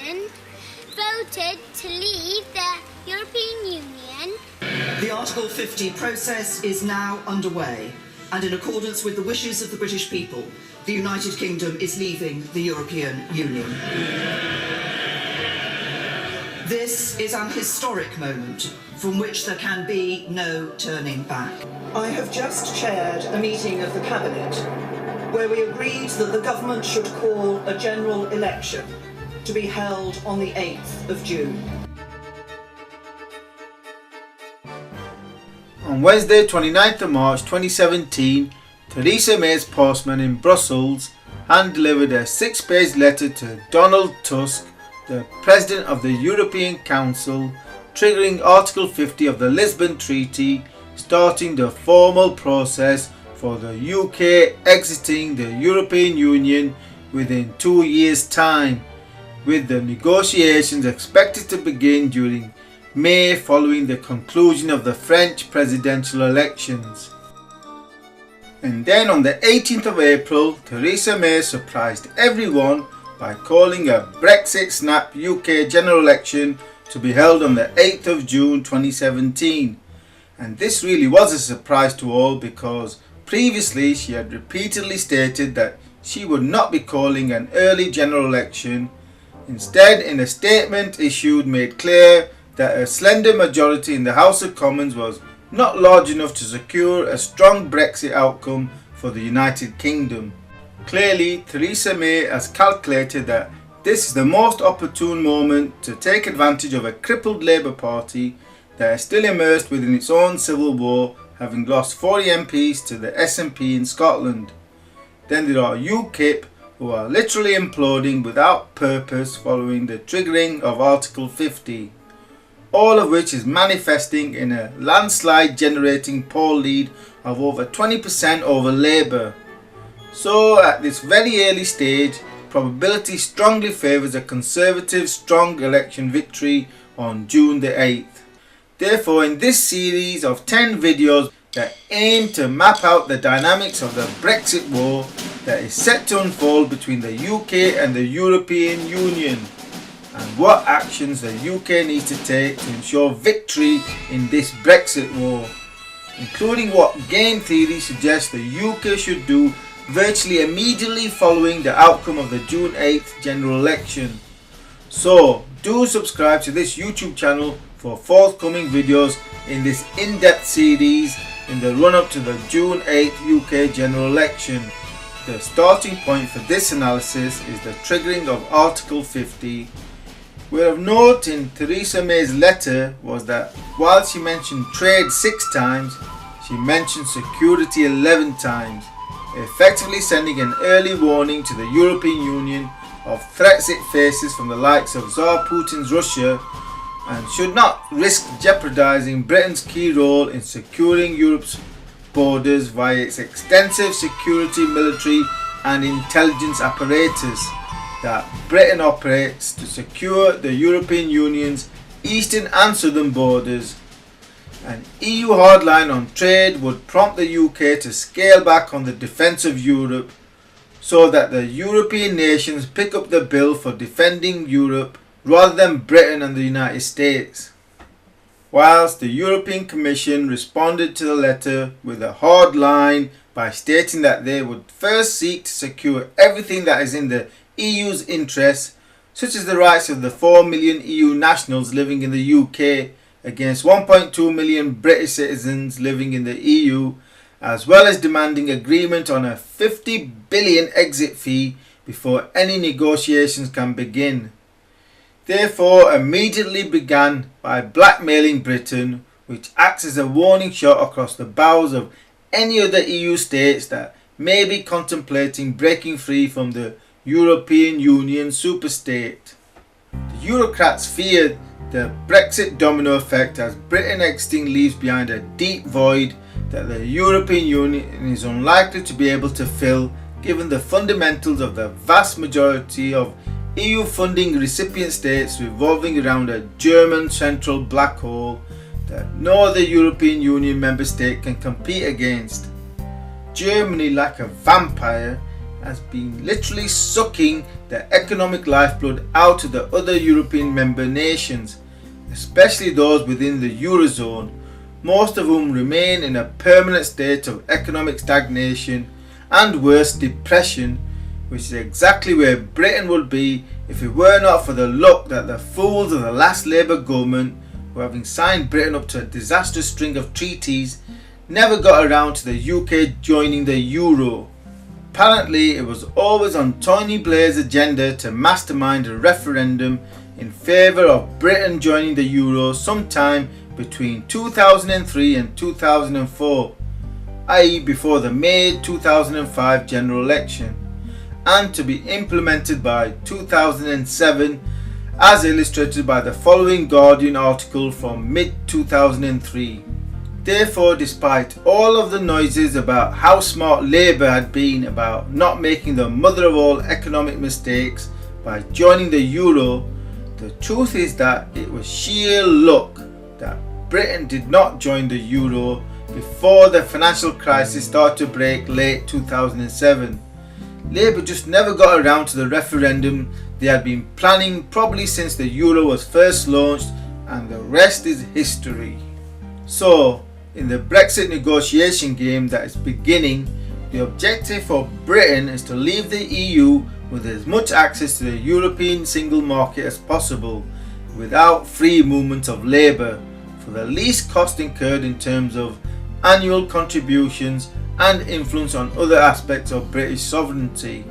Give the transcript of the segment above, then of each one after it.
Britain voted to leave the European Union. The Article 50 process is now underway, and in accordance with the wishes of the British people, the United Kingdom is leaving the European Union. This is an historic moment from which there can be no turning back. I have just chaired a meeting of the Cabinet where we agreed that the government should call a general election to be held on the 8th of June. On Wednesday 29th of March 2017, Theresa May's postman in Brussels hand-delivered a 6-page letter to Donald Tusk, the President of the European Council, triggering Article 50 of the Lisbon Treaty, starting the formal process for the UK exiting the European Union within 2 years' time, with the negotiations expected to begin during May following the conclusion of the French presidential elections. And then on the 18th of April, Theresa May surprised everyone by calling a Brexit snap UK general election to be held on the 8th of June 2017. And this really was a surprise to all, because previously she had repeatedly stated that she would not be calling an early general election. Instead, in a statement issued, made clear that a slender majority in the House of Commons was not large enough to secure a strong Brexit outcome for the United Kingdom. Clearly, Theresa May has calculated that this is the most opportune moment to take advantage of a crippled Labour Party that is still immersed within its own civil war, having lost 40 MPs to the SNP in Scotland. Then there are UKIP, who are literally imploding without purpose following the triggering of Article 50. All of which is manifesting in a landslide generating poll lead of over 20% over Labour. So at this very early stage, probability strongly favours a Conservative strong election victory on June the 8th. Therefore, in this series of 10 videos that aim to map out the dynamics of the Brexit war that is set to unfold between the UK and the European Union, and what actions the UK needs to take to ensure victory in this Brexit war, including what game theory suggests the UK should do virtually immediately following the outcome of the June 8th general election. So do subscribe to this YouTube channel for forthcoming videos in this in-depth series in the run-up to the June 8th UK general election. The starting point for this analysis is the triggering of Article 50. Where of note in Theresa May's letter was that while she mentioned trade 6 times, she mentioned security 11 times, effectively sending an early warning to the European Union of threats it faces from the likes of Tsar Putin's Russia, and should not risk jeopardizing Britain's key role in securing Europe's borders via its extensive security, military and intelligence apparatus that Britain operates to secure the European Union's eastern and southern borders. An EU hardline on trade would prompt the UK to scale back on the defence of Europe, so that the European nations pick up the bill for defending Europe rather than Britain and the United States. Whilst the European Commission responded to the letter with a hard line by stating that they would first seek to secure everything that is in the EU's interests, such as the rights of the 4 million EU nationals living in the UK against 1.2 million British citizens living in the EU, as well as demanding agreement on a 50 billion exit fee before any negotiations can begin. Therefore, immediately began by blackmailing Britain, which acts as a warning shot across the bows of any other EU states that may be contemplating breaking free from the European Union superstate. The Eurocrats feared the Brexit domino effect, as Britain exiting leaves behind a deep void that the European Union is unlikely to be able to fill, given the fundamentals of the vast majority of EU funding recipient states revolving around a German central black hole that no other European Union member state can compete against. Germany, like a vampire, has been literally sucking the economic lifeblood out of the other European member nations, especially those within the Eurozone, most of whom remain in a permanent state of economic stagnation and worse, depression, which is exactly where Britain would be if it were not for the luck that the fools of the last Labour government, who having signed Britain up to a disastrous string of treaties, never got around to the UK joining the Euro. Apparently it was always on Tony Blair's agenda to mastermind a referendum in favour of Britain joining the Euro sometime between 2003 and 2004, i.e. before the May 2005 general election, and to be implemented by 2007, as illustrated by the following Guardian article from mid-2003. Therefore, despite all of the noises about how smart Labour had been about not making the mother of all economic mistakes by joining the Euro, the truth is that it was sheer luck that Britain did not join the Euro before the financial crisis started to break late 2007. Labour just never got around to the referendum they had been planning probably since the Euro was first launched, and the rest is history. So, in the Brexit negotiation game that is beginning, the objective for Britain is to leave the EU with as much access to the European single market as possible, without free movement of labour, for the least cost incurred in terms of annual contributions and influence on other aspects of British sovereignty.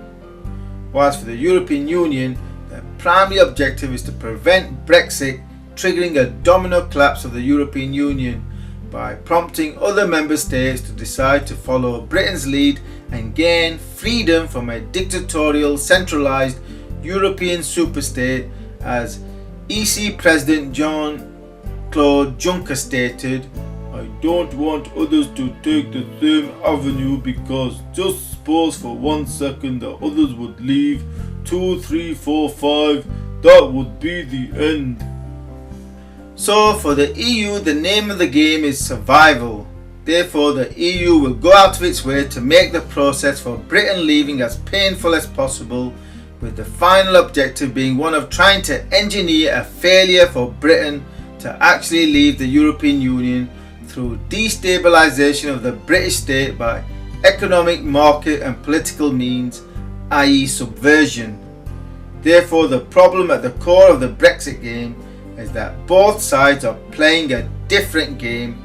Whilst for the European Union, the primary objective is to prevent Brexit triggering a domino collapse of the European Union, by prompting other member states to decide to follow Britain's lead and gain freedom from a dictatorial, centralised European superstate, as EC President Jean-Claude Juncker stated, "I don't want others to take the same avenue, because just suppose for 1 second that others would leave, 2, 3, 4, 5, that would be the end." So for the EU, the name of the game is survival. Therefore, the EU will go out of its way to make the process for Britain leaving as painful as possible, with the final objective being one of trying to engineer a failure for Britain to actually leave the European Union through destabilisation of the British state by economic, market and political means, i.e. subversion. Therefore, the problem at the core of the Brexit game is that both sides are playing a different game.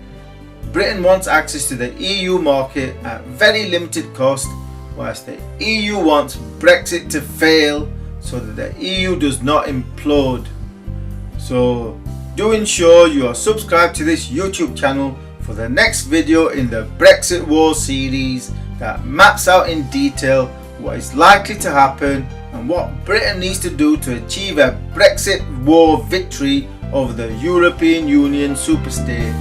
Britain wants access to the EU market at very limited cost, whilst the EU wants Brexit to fail so that the EU does not implode. So do ensure you are subscribed to this YouTube channel for the next video in the Brexit War series that maps out in detail what is likely to happen and what Britain needs to do to achieve a Brexit war victory over the European Union superstate.